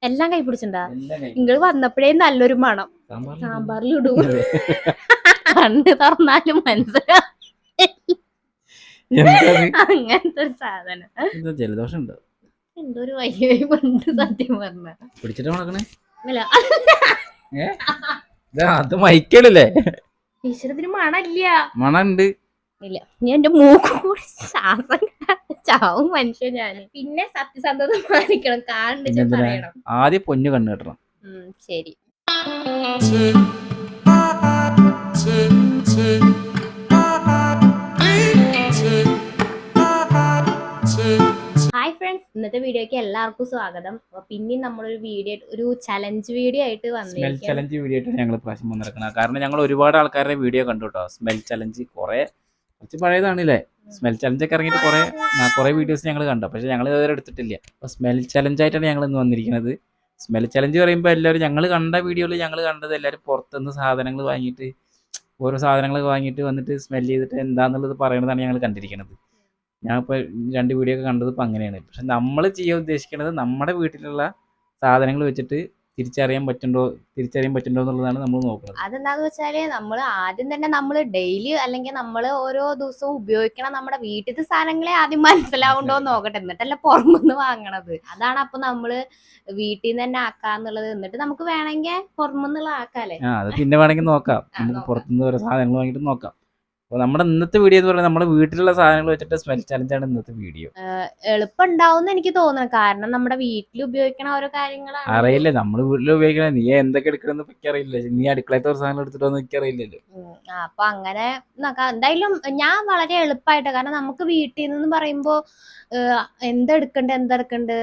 എല്ലാം കൈ പിടിച്ചിണ്ടാ. ഇങ്ങള് വന്നപ്പോഴേ നല്ലൊരു മണം സാമ്പാറിലിടും. കണ്ണ് തുറന്നാലും മനസ്സിലാവും അങ്ങനത്തെ ഒരു സാധനം. ജലദോഷം ഉണ്ടോ? എന്തോ ഒരു വയ്യ പണ്ട് സത്യം പറഞ്ഞ പിടിച്ചിട്ട് മണക്കണേ. അത് മൈക്കലല്ലേ? ഈശ്വരത്തിന് മണല്ല. മണുണ്ട്. ഇല്ല, ഞാൻ എന്റെ മൂക്ക് കൂടി ശ്വാസം ചാവും മനുഷ്യൻ ഞാന്. പിന്നെ സത്യസന്ധത മാനിക്കണം, കാണുന്ന പറയണം. ആദ്യം പൊന്നു കണ്ണു കെട്ടണം. ശരി. ഹായ് ഫ്രണ്ട്സ്, ഇന്നത്തെ വീഡിയോക്ക് എല്ലാവർക്കും സ്വാഗതം. പിന്നെ നമ്മളൊരു വീഡിയോ, ഒരു ചലഞ്ച് വീഡിയോ ആയിട്ട് സ്മെൽ ചലഞ്ച് വീഡിയോ ആയിട്ട് ഞങ്ങൾ പ്രാവശ്യം വന്നിരിക്കണം. കാരണം ഞങ്ങൾ ഒരുപാട് ആൾക്കാരുടെ വീഡിയോ കണ്ടു കേട്ടോ. സ്മെൽ ചലഞ്ച് കുറച്ച് പഴയതാണല്ലേ. സ്മെൽ ചലഞ്ച് ഒക്കെ ഇറങ്ങിയിട്ട് കുറെ വീഡിയോസ് ഞങ്ങൾ കണ്ടു, പക്ഷെ ഞങ്ങൾ ഇതുവരെ എടുത്തിട്ടില്ല. അപ്പോൾ സ്മെൽ ചലഞ്ച് ആയിട്ടാണ് ഞങ്ങൾ ഇന്ന് വന്നിരിക്കുന്നത്. സ്മെൽ ചലഞ്ച് പറയുമ്പോൾ എല്ലാവരും ഞങ്ങൾ കണ്ട വീഡിയോയിൽ ഞങ്ങൾ കണ്ടത് എല്ലാവരും പുറത്തുനിന്ന് സാധനങ്ങൾ വാങ്ങിയിട്ട് ഓരോ സാധനങ്ങൾ വാങ്ങിയിട്ട് വന്നിട്ട് സ്മെൽ ചെയ്തിട്ട് എന്താണെന്നുള്ളത് പറയുന്നതാണ് ഞങ്ങൾ കണ്ടിരിക്കുന്നത്. ഞാൻ ഇപ്പോൾ 2 വീഡിയോ ഒക്കെ കണ്ടത് ഇപ്പം അങ്ങനെയാണ്. പക്ഷെ നമ്മൾ ചെയ്യാൻ ഉദ്ദേശിക്കുന്നത് നമ്മുടെ വീട്ടിലുള്ള സാധനങ്ങൾ വെച്ചിട്ട് തിരിച്ചറിയാൻ പറ്റുന്നുണ്ടോ എന്നുള്ളതാണ് നമ്മൾ നോക്കുന്നത്. അതെന്താന്ന് വെച്ചാല് നമ്മൾ ആദ്യം തന്നെ നമ്മൾ ഡെയിലി അല്ലെങ്കിൽ നമ്മൾ ഓരോ ദിവസവും ഉപയോഗിക്കണം നമ്മുടെ വീട്ടിലത്തെ സാധനങ്ങളെ ആദ്യം മനസ്സിലാവുണ്ടോ എന്ന് നോക്കട്ടെ, എന്നിട്ടല്ല പുറമെന്ന് വാങ്ങണത്. അതാണ് അപ്പൊ നമ്മള് വീട്ടിൽ നിന്ന് തന്നെ ആക്കാന്നുള്ളത്. എന്നിട്ട് നമുക്ക് വേണമെങ്കിൽ പുറമെന്നുള്ള ആക്കാല്ലേ. അത് പിന്നെ വേണമെങ്കിൽ നോക്കാം. നമുക്ക് പുറത്തുനിന്ന് ഓരോ സാധനങ്ങൾ വാങ്ങിയിട്ട് നോക്കാം. അപ്പോൾ നമ്മുടെ ഇന്നത്തെ വീഡിയോ എന്ന് പറയുന്നത് നമ്മുടെ വീട്ടിലുള്ള സാധനങ്ങൾ വെച്ചിട്ട് സ്മെൽ ചലഞ്ചാണ് ഇന്നത്തെ വീഡിയോ. എളുപ്പം ഉണ്ടാവും എനിക്ക് തോന്നുന്നു. കാരണം നമ്മുടെ വീട്ടിൽ ഉപയോഗിക്കണ ഓരോ കാര്യങ്ങളാണ്. അറിയില്ലേ, നമ്മൾ വീട്ടിൽ ഉപയോഗിക്കണ നീ എന്തൊക്കെ എടുക്കണമെന്ന് എനിക്ക് അറിയില്ല. നീ അടുക്കളത്തെ ഒരു സാധനം എടുത്തിട്ടൊന്നും എനിക്ക് അറിയില്ലല്ലോ. അപ്പൊ അങ്ങനെ എന്തായാലും ഞാൻ വളരെ എളുപ്പമായിട്ട്, കാരണം നമുക്ക് വീട്ടിൽ നിന്ന് പറയുമ്പോ എന്തെടുക്കണ്ട്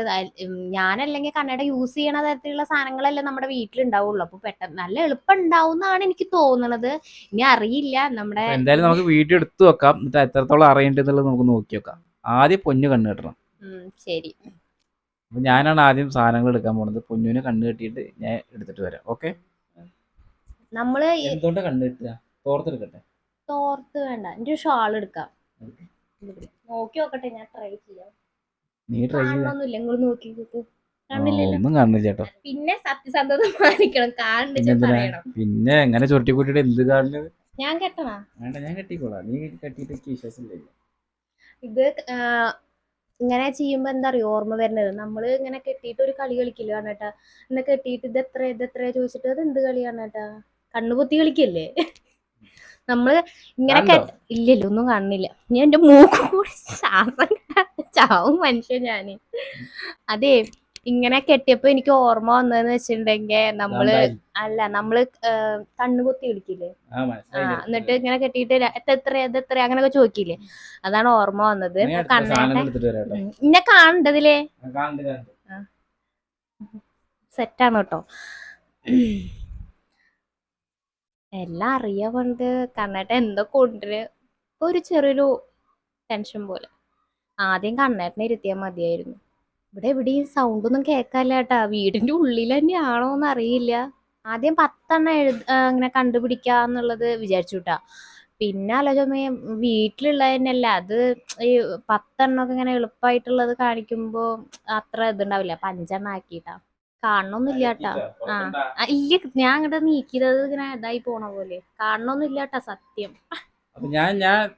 ഞാനല്ലെങ്കിൽ കണ്ണട യൂസ് ചെയ്യണ തരത്തിലുള്ള സാധനങ്ങളല്ലേ നമ്മുടെ വീട്ടിലുണ്ടാവുള്ളൂ. അപ്പൊ പെട്ടെന്ന് നല്ല എളുപ്പം ഉണ്ടാവുന്നതാണ് എനിക്ക് തോന്നുന്നത്. ഇനി അറിയില്ല. നമ്മുടെ എന്തായാലും നമുക്ക് വീഡിയോ എടുത്തു വെക്കാം, എന്നിട്ട് എത്രത്തോളം അറിയണ്ടെന്നുള്ളത് നമുക്ക് നോക്കി വെക്കാം. ആദ്യം പൊന്നു കണ്ണ് കെട്ടണം. ശരി. അപ്പൊ ഞാനാണ് ആദ്യം സാധനങ്ങൾ എടുക്കാൻ പോകുന്നത്. പൊന്നുവിന് കണ്ണ് കെട്ടിയിട്ട് ഞാൻ എടുത്തിട്ട് വരാം. ഓക്കെ. നമ്മള് എന്തുകൊണ്ടാ കണ്ണ് കെട്ടുക? തോർത്തെടുക്കട്ടെ? തോർത്ത് വേണ്ട, എന്റെ ഒരു ഷാൾ എടുക്കാം. നോക്കി നോക്കട്ടെ, ഞാൻ ട്രൈ ചെയ്യാം. നീ ട്രൈ ചെയ്യൊന്നുമില്ല, നിങ്ങൾ നോക്കി ഒന്നും കാണില്ല ചേട്ടോ. പിന്നെ സത്യസന്ധത മാനിക്കണം, കാണുന്ന പറയണം. പിന്നെ എങ്ങനെ ചൊട്ടി കൂട്ടിട്ട് എന്ത് കാണുന്നത്? ഞാൻ കെട്ടണ വേണ്ട, ഞാൻ കെട്ടിക്കോളാം. നീ കെട്ടിയിട്ട് വിശ്വാസമില്ല. ഇത് ഇങ്ങനെ ചെയ്യുമ്പോ എന്താ അറിയോ ഓർമ്മ വരുന്നത്, നമ്മള് ഇങ്ങനെ കെട്ടിയിട്ട് ഒരു കളി കളിക്കില്ല കാണേട്ടാ. ഇങ്ങനെ കെട്ടിയിട്ട് ഇതെത്ര ചോദിച്ചിട്ട് അത് എന്ത് കളിയാണ് കേട്ടാ? കണ്ണുപൊത്തി കളിക്കല്ലേ നമ്മള് ഇങ്ങനെ. ഇല്ലല്ലോ, ഒന്നും കാണുന്നില്ല. ഞാൻ എന്റെ മൂക്ക് കൂടി ശ്വാസം ചാവും മനുഷ്യൻ ഞാന്. അതെ, ഇങ്ങനെ കെട്ടിയപ്പോ എനിക്ക് ഓർമ്മ വന്നതെന്ന് വെച്ചിട്ടുണ്ടെങ്കിൽ നമ്മള് കണ്ണുപൊത്തി കളിക്കില്ലേ. എന്നിട്ട് ഇങ്ങനെ കെട്ടിയിട്ട് എത്ര അങ്ങനെയൊക്കെ ചോദിക്കില്ലേ, അതാണ് ഓർമ്മ വന്നത്. ഇന്നെ കാണണ്ടതിലേ സെറ്റാണ് കേട്ടോ. എല്ലാം അറിയാ പണ്ട് കണ്ണേട്ട എന്തോ കൊണ്ടിന് ഒരു ചെറിയൊരു ടെൻഷൻ പോലെ. ആദ്യം കണ്ണേട്ടനെ ഇരുത്തിയാൽ മതിയായിരുന്നു. ഇവിടെ എവിടെയും സൗണ്ട് ഒന്നും കേൾക്കാല്ല കേട്ടാ. വീടിന്റെ ഉള്ളിൽ തന്നെയാണോന്ന് അറിയില്ല. ആദ്യം 10 ഇങ്ങനെ കണ്ടുപിടിക്കാന്നുള്ളത് വിചാരിച്ചു കേട്ടാ. പിന്നെ ആലോചന വീട്ടിലുള്ളത് തന്നെയല്ല, അത് ഈ 10 ഇങ്ങനെ എളുപ്പമായിട്ടുള്ളത് കാണിക്കുമ്പോ അത്ര ഇതുണ്ടാവില്ല. 5 ആക്കിട്ടാ. കാണണൊന്നുമില്ല കേട്ടാ. ഇല്ല, ഞാൻ അങ്ങോട്ട് നീക്കിയത് ഇങ്ങനെ ഇതായി പോണ പോലെ. കാണണൊന്നുമില്ല കേട്ടാ, സത്യം. ഞാൻ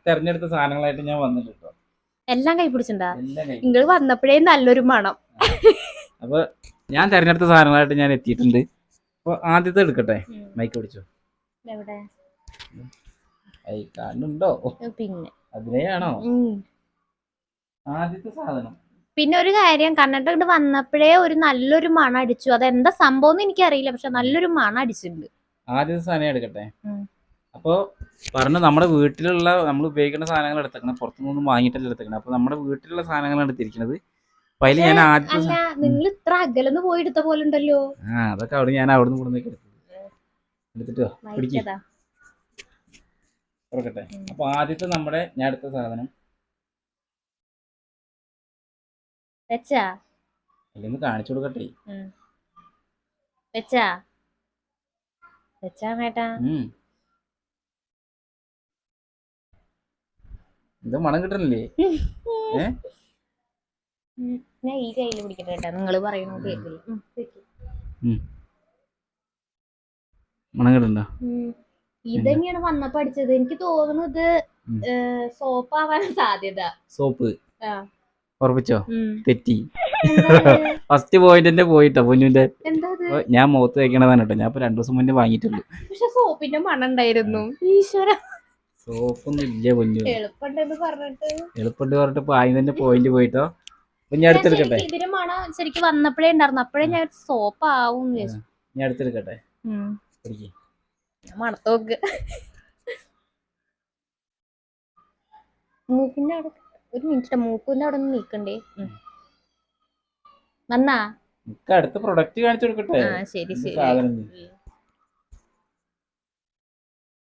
തെരഞ്ഞെടുത്ത സാധനങ്ങളായിട്ട് ഞാൻ വന്നിട്ടുണ്ട്. എല്ലാം കൈ പിടിച്ചിണ്ടാ. നിങ്ങൾ വന്നപ്പോഴേ നല്ലൊരു മണം. അപ്പൊ ഞാൻ തെരഞ്ഞെടുത്ത സാധനങ്ങളായിട്ട് ഞാൻ എത്തിയിട്ടുണ്ട്. അപ്പൊ ആദ്യത്തെ എടുക്കട്ടെ. മൈക്ക് പിടിച്ചു. എവിടെ കാണുന്നുണ്ടോ? പിന്നെ അതിനെയാണോ ആദ്യത്തെ സാധനം? പിന്നെ ഒരു കാര്യം, കണ്ണട വന്നപ്പോഴേ ഒരു നല്ലൊരു മണം അടിച്ചു. അതെന്താ സംഭവം എനിക്കറിയില്ല, പക്ഷെ നല്ലൊരു മണം അടിച്ചിട്ടുണ്ട്. ആദ്യത്തെ സാധനം എടുക്കട്ടെ. അപ്പൊ നമ്മുടെ വീട്ടിലുള്ള നമ്മൾ ഉപയോഗിക്കുന്ന സാധനങ്ങൾ എടുത്തേക്കണം, പുറത്തുനിന്നൊന്നും വാങ്ങിയിട്ടല്ല എടുത്തേക്കണം. അപ്പൊ നമ്മുടെ വീട്ടിലുള്ള സാധനങ്ങളാണ് എടുത്തിരിക്കുന്നത്. അപ്പൊ അതിൽ ഞാൻ നിങ്ങൾ ഇത്ര അകലെന്ന് പോയി എടുത്ത പോലെ ഉണ്ടല്ലോ. അതൊക്കെ അവിടെ ഞാൻ അവിടെ നിന്ന് എടുത്തിട്ടോ പിടിക്കട്ടെ. അപ്പൊ ആദ്യത്തെ ഞാൻ എടുത്ത സാധനം അല്ലെങ്കിൽ കാണിച്ചു കൊടുക്കട്ടെ. ഇത് മണം കിട്ടണില്ലേ? ഞാൻ ഈ കയ്യിൽ പിടിക്കട്ടെ കേട്ടാ, നിങ്ങള് പറയണോ കേൾക്കില്ല. മണം കിട്ടണ്ടോ? ഇതന്നെയാണ് വന്നപ്പോ അടിച്ചത്. എനിക്ക് തോന്നുന്നു ഇത് സോപ്പ് ആവാൻ സാധ്യത. സോപ്പ് ആ. ഉറപ്പിച്ചോ? ഉം. തെറ്റി. എന്താണ്? ഫസ്റ്റ് പോയിന്റ് പോയിട്ടോ പൊന്നുന്റെ. എന്താ ഇത്? ഞാൻ മുഖത്ത് വെക്കണതാണ് കേട്ടോ. ഞാൻ ഇപ്പൊ 2 ദിവസം മുന്നേ വാങ്ങിയിട്ടുള്ളൂ. പക്ഷെ സോപ്പിന്റെ മണം ഉണ്ടായിരുന്നു. ഈശ്വര, സോപ്പൊന്നും ഇല്ല പൊന്നു. എളുപ്പുണ്ടെന്ന് പറഞ്ഞിട്ട് എളുപ്പമുണ്ട് പറഞ്ഞിട്ട് ഇപ്പൊ ആദ്യം തന്നെ പോയിന്റ് പോയിട്ടോ. അപ്പൊ ഞാൻ അടുത്തെടുക്കട്ടെ. ഇതിന് മണം ശരിക്കും വന്നപ്പോഴേ ഉണ്ടായിരുന്നു. അപ്പോഴേ ഞാൻ സോപ്പ് ആവും വിചാരിച്ചു. ഞാൻ അടുത്തെടുക്കട്ടെ. മണത്തോക്ക് മൂക്കിന്റെ അവിടെ ഒരു മിനിറ്റ്, മൂക്കിന്റെ അവിടെ ഒന്ന് നീക്കണ്ടേ. വന്നാ അടുത്ത പ്രൊഡക്റ്റ് കാണിച്ചു കൊടുക്കട്ടെ. ശരി ശരി. സാധനം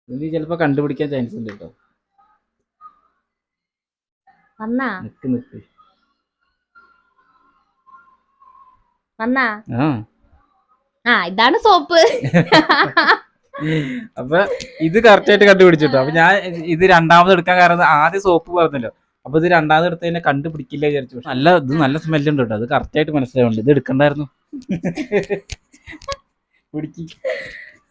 നീ ചിലപ്പോ കണ്ടുപിടിക്കാൻ ചാൻസ് ഉണ്ട് കേട്ടോ. വന്നാ നിക്ക് വന്നാ ഇതാണ് സോപ്പ്. അപ്പൊ ഇത് കറക്റ്റ് ആയിട്ട് കണ്ടുപിടിച്ചിട്ടോ. അപ്പൊ ഞാൻ ഇത് രണ്ടാമത് എടുക്കാൻ കാരണം ആദ്യം സോപ്പ് പറഞ്ഞല്ലോ. അപ്പൊ ഇത് രണ്ടാമത് എടുത്തതിനെ കണ്ടുപിടിക്കില്ല വിചാരിച്ചു. പക്ഷെ ഇത് നല്ല സ്മെല്ലുണ്ട് കേട്ടോ. അത് കറക്റ്റ് ആയിട്ട് മനസ്സിലാവുന്നുണ്ട്. ഇത് എടുക്കണ്ടായിരുന്നു.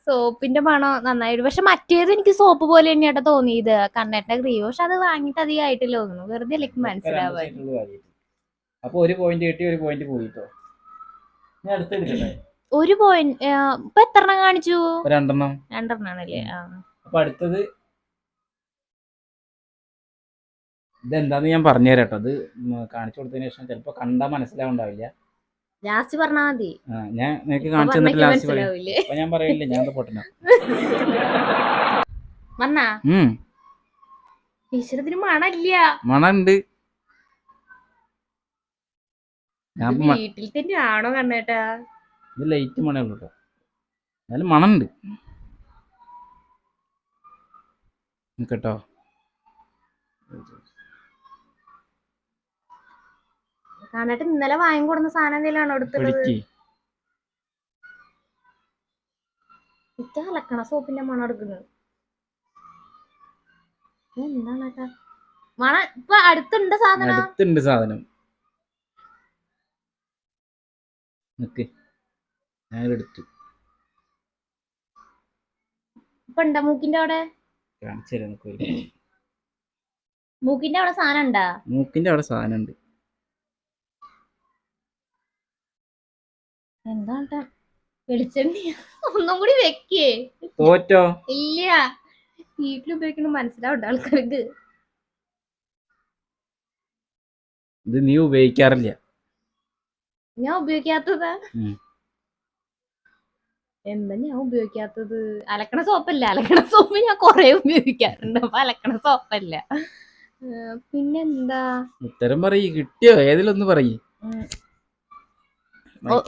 സോപ്പിന്റെ മണം നന്നായിട്ട്. പക്ഷെ മറ്റേത് എനിക്ക് സോപ്പ് പോലെ തന്നെയാട്ടോ തോന്നിയത്, കണ്ണേട്ട ക്രീം. പക്ഷെ അത് വാങ്ങിട്ട് അധികം ആയിട്ടില്ല തോന്നുന്നു. വെറുതെ എനിക്ക് മനസ്സിലാവാൻ. അപ്പൊ ഒരു പോയിന്റ് കിട്ടി, ഒരു പോയിന്റ് പോയിട്ടോ. ഞാൻ അടുത്തെടുക്കട്ടെ. ഒരു പോയിന്റ് ഇപ്പൊ എത്രണ്ണം കാണിച്ചു? രണ്ടെണ്ണാണല്ലേ. അപ്പൊ അടുത്തത് ഇതെന്താന്ന് ഞാൻ പറഞ്ഞുതരാം കേട്ടോ. അത് കാണിച്ചു കൊടുത്തതിന് ശേഷം ചിലപ്പോ കണ്ടാ മനസ്സിലാവുണ്ടാവില്ല. ലാസ്റ്റ് പറഞ്ഞാ മതി. ഞാൻ നിനക്ക് കാണിച്ചു തന്നിട്ട് ലാസ്റ്റ് അപ്പൊ ഞാൻ പറയില്ല. ഞാൻ പൊട്ടന വന്നാ ഈശ്വരത്തിന് മണല്ല. മണുണ്ട്. വീട്ടിൽ തന്നെ ആണോ കണ്ണേട്ടാ? ഇത് ലൈറ്റ് മണേ ഉള്ളൂ കേട്ടോ. എന്നാലും മണുണ്ട് കേട്ടോ. കണ്ണേട്ട ഇന്നലെ വാങ്ങിക്കൊടുന്ന സാധനം എന്തെങ്കിലും ആണോ എടുത്തത്? അലക്കണ സോപ്പിന്റെ മണം എടുക്കുന്നത് എന്താണ്? മണ ഇപ്പൊ അടുത്തുണ്ട് സാധനം. ഞാനെടുത്തു. ഇപ്പൊ ഉണ്ടാ മൂക്കിന്റെ അവിടെ? മൂക്കിന്റെ അവിടെ സാധനം ഉണ്ടാ? മൂക്കിന്റെ അവിടെ സാധനം ഉണ്ട്. എന്താ വെളിച്ചെണ്ണ? ഒന്നും കൂടി വെക്കേ. തോറ്റോ? ഇല്ല, വീട്ടിൽ ഉപയോഗിക്കുന്ന മനസ്സിലാവുണ്ട് ആൾക്കാർക്ക്. ഇത് നീ ഉപയോഗിക്കാറില്ല. ഞാൻ ഉപയോഗിക്കാത്തതാ? എന്താ ഞാൻ ഉപയോഗിക്കാത്തത്? അലക്കണ സോപ്പല്ല. അലക്കണ സോപ്പ് ഞാൻ കൊറേ ഉപയോഗിക്കാറുണ്ട്. അപ്പൊ അലക്കണ സോപ്പല്ല. പിന്നെന്താ? ഉത്തരം പറയ്. കിട്ടിയോ? ഏതിലൊന്ന് പറയ്.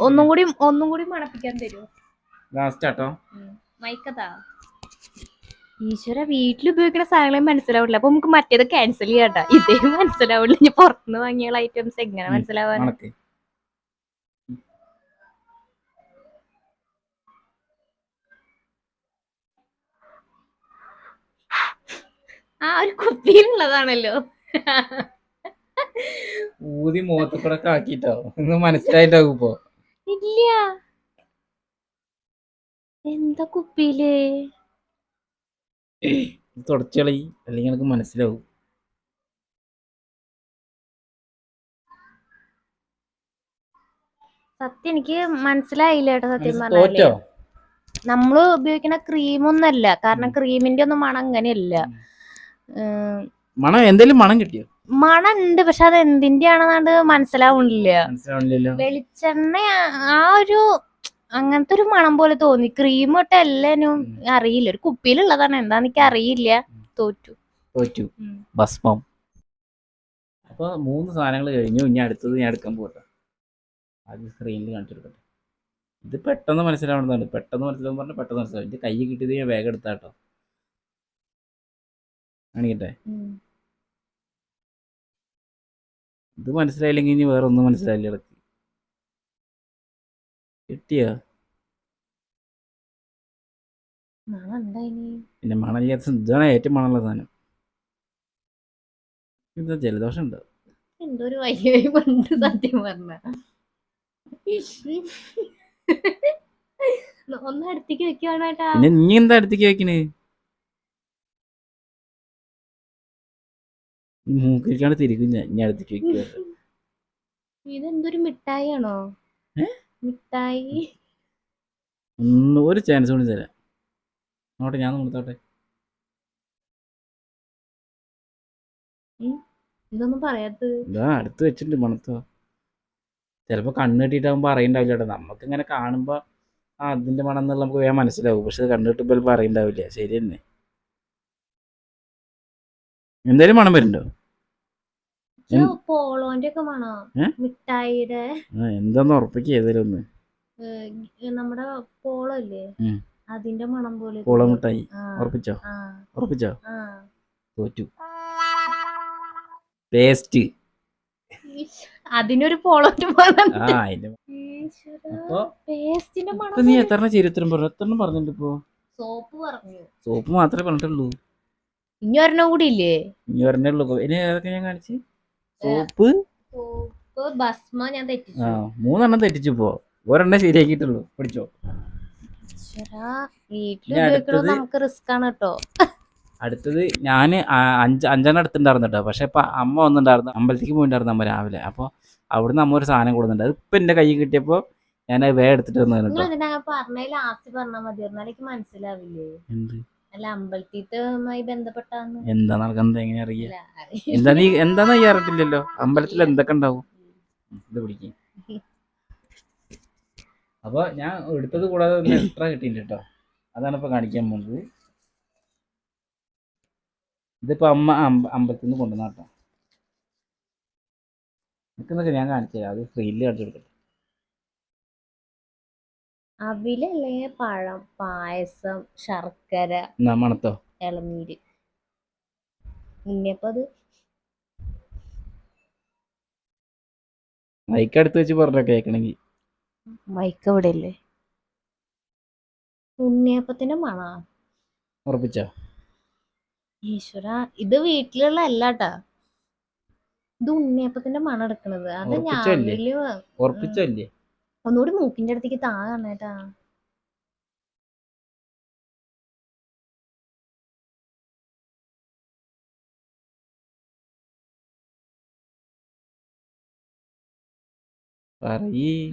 ഒന്നും കൂടി മണപ്പിക്കാൻ തരുമോ? ലാസ്റ്റ് ആട്ടോ. മൈക്കതാ. ഈശ്വര, വീട്ടിൽ ഉപയോഗിക്കുന്ന സാധനങ്ങളെ മനസ്സിലാവില്ല. അപ്പൊ നമുക്ക് മറ്റേത് ക്യാൻസൽ ചെയ്യാട്ടാ. ഇതേ മനസ്സിലാവില്ല. ഇനി പുറത്തുനിന്ന് വാങ്ങിയ ഐറ്റംസ് എങ്ങനെ മനസ്സിലാവാൻ? ഒരു കുപ്പിയിലുള്ളതാണല്ലോ. ഊതി മുഖത്തൊക്കെ ആക്കിട്ടോ. ഒന്നും മനസ്സിലായിട്ടാകും ഇപ്പൊ. ഇല്ല, എന്താ കുപ്പിയില്? തുടച്ചളി, അല്ലെങ്കിൽ എനിക്ക് മനസ്സിലാവും. സത്യം എനിക്ക് മനസ്സിലായില്ല കേട്ടോ. സത്യം പറഞ്ഞാലേ നമ്മള് ഉപയോഗിക്കുന്ന ക്രീമൊന്നല്ല. കാരണം ക്രീമിന്റെ ഒന്നും മണം അങ്ങനെയല്ല. മണം എന്തെങ്കിലും മണം കിട്ടിയോ? മണം ഉണ്ട്, പക്ഷെ അത് എന്തിന്റെ ആണെന്നാണ്ട് മനസ്സിലാവുന്നില്ല. വെളിച്ചെണ്ണ ഒരു അങ്ങനത്തെ ഒരു മണം പോലെ തോന്നി. ക്രീം തൊട്ട് എല്ലാനും അറിയില്ല. ഒരു കുപ്പിയിലുള്ളതാണ്, എന്താന്ന് എനിക്ക് അറിയില്ല. തോറ്റു. ഭസ്മം. അപ്പൊ 3 സാധനങ്ങൾ കഴിഞ്ഞു. ഇനി അടുത്തത് ഞാൻ എടുക്കാൻ പോട്ടെ. ആദ്യം സ്ക്രീനിൽ കാണിച്ചു കൊടുക്കട്ടെ. ഇത് പെട്ടെന്ന് മനസ്സിലാവുന്നതാണ്. പെട്ടെന്ന് മനസ്സിലാവും. എന്റെ കൈ കിട്ടിയത് ഞാൻ വേഗം എടുത്താട്ടോ. കാണിക്കട്ടെ. ഇത് മനസ്സിലായില്ലെങ്കിൽ ഇനി വേറെ ഒന്നും മനസ്സിലായില്ല. ഇടയ്ക്ക് കിട്ടിയോ? പിന്നെ മണമില്ലാത്ത ഇതാണ് ഏറ്റവും മണമുള്ള സാധനം. എന്താ ജലദോഷം ഉണ്ടോ? എന്തോ ഒരു വൈകി സത്യം പറഞ്ഞ. ഒന്ന് അടുത്തേക്ക് വെക്കുവാണേട്ടാ. പിന്നെ നീ എന്താ അടുത്തേക്ക് വെക്കണ്? മൂക്കിലേക്കാണ് തിരിക്കും ഞാൻ അടുത്തേക്ക് വെക്കുക. ഇതെന്തൊരു മിഠായി ആണോ? മിഠായി ഒന്നും ഒരു ചാൻസ് കൂടി തരാം. നോട്ടെ, ഞാൻ കൊടുത്തോട്ടെ. ഇതൊന്നും പറയാത്തത്. ഇതാ അടുത്ത് വെച്ചിട്ടുണ്ട് മണത്തോ. ചിലപ്പോൾ കണ്ണ് കെട്ടിയിട്ടാകുമ്പോൾ അറിയണ്ടാവില്ല കേട്ടോ. നമുക്ക് ഇങ്ങനെ കാണുമ്പോൾ അതിന്റെ മണം എന്നുള്ള നമുക്ക് വേഗം മനസ്സിലാവും. പക്ഷെ അത് കണ്ണ് കെട്ടുമ്പോൾ ചിലപ്പോൾ അറിയണ്ടാവില്ല. ശരി തന്നെ. എന്തായാലും മണം വരുന്നുണ്ടോ? പോളോന്റെ ഒക്കെ മണോ? മിഠായിയുടെ എന്താന്ന് ഉറപ്പിക്കുക ഏതായാലും ഒന്ന്. നമ്മുടെ പോളോ ഇല്ലേ, അതിന്റെ മണം പോലെ. പോളോ മിഠായി ഉറപ്പിച്ചോ? ഉറപ്പിച്ചോ? തോറ്റു. പേസ്റ്റ്. അതിനൊരു പോളോന്റെ മണം. പേസ്റ്റിന്റെ മണം. നീ എത്ര ചരിത്രം പറഞ്ഞു? എത്ര പറഞ്ഞിട്ടുണ്ട് ഇപ്പൊ? സോപ്പ് പറഞ്ഞു. സോപ്പ് മാത്രമേ പറഞ്ഞിട്ടുള്ളൂ. ഇനി ഒരെണ്ണം കൂടി ഇല്ലേ? ഇനി ഒരെണ്ണേ ഉള്ളൂ. ഇനി ഏതൊക്കെ ഞാൻ കാണിച്ചു? സോപ്പ്, ഭസ്മ ഞാൻ തെറ്റിച്ചു. 3 എണ്ണം തെറ്റിച്ചു. ഇപ്പോ ഒരെണ്ണം ശരിയാക്കിയിട്ടുള്ളൂ. പിടിച്ചോ. വീട്ടിൽ നമുക്ക് റിസ്ക് ആണ് കേട്ടോ. അടുത്തത് ഞാൻ 5 എടുത്തിട്ടുണ്ടായിരുന്നു കേട്ടോ. പക്ഷെ ഇപ്പൊ അമ്മ വന്നിട്ടുണ്ടായിരുന്നു, അമ്പലത്തേക്ക് പോയിട്ടുണ്ടായിരുന്നു അമ്മ രാവിലെ. അപ്പോൾ അവിടുന്ന് അമ്മ ഒരു സാധനം കൊടുക്കുന്നുണ്ട്. അത് ഇപ്പൊ എന്റെ കയ്യിൽ കിട്ടിയപ്പോ ഞാൻ വേഗം എടുത്തിട്ട് വന്നു കേട്ടോ. ലാസ്റ്റ് പറഞ്ഞാൽ മതി, എന്നാലേക്ക് മനസ്സിലാവില്ലേ? അല്ല, അമ്പലത്തിലുമായി ബന്ധപ്പെട്ടാന്ന്. എന്താ നടക്കുന്നത് എങ്ങനെ അറിയില്ല. എന്താന്ന് നീ അറിയത്തില്ലല്ലോ. അമ്പലത്തിൽ എന്തൊക്കെ ഉണ്ടാവും. ഇത് പിടിക്കും. അപ്പൊ ഞാൻ എടുത്തത് കൂടാതെ ഒന്ന് എക്സ്ട്രാ കിട്ടിയിട്ടുണ്ട് കേട്ടോ. അതാണ് ഇപ്പൊ കാണിക്കാൻ പോകുന്നത്. ഇതിപ്പോ അമ്മ അമ്പലത്തിൽ നിന്ന് കൊണ്ടുവന്ന കേട്ടോ. നിൽക്കുന്നൊക്കെ ഞാൻ കാണിച്ചു അത് ഫ്രീയിൽ കാണിച്ചു കൊടുക്കട്ടെ. അവിലല്ലേ, പഴം, പായസം, ശർക്കര, മണത്തോ, ഇളനീര്, ഉണ്ണിയപ്പത് മൈക്കടുത്ത് വെച്ച് പറഞ്ഞോ കേൾക്കണമെങ്കിൽ. മൈക്ക് ഇവിടെ അല്ലേ? ഉണ്ണിയപ്പത്തിന്റെ മണ ഉറപ്പിച്ചോ? ഈശ്വര, ഇത് വീട്ടിലുള്ള അല്ലാട്ടാ. ഇത് ഉണ്ണിയപ്പത്തിന്റെ മണം എടുക്കണത്. അത് ഞാൻ ഉറപ്പിച്ചല്ലേ? ഒന്നുകൂടി മൂക്കിന്റെ അടുത്തേക്ക് താഴേട്ടാ.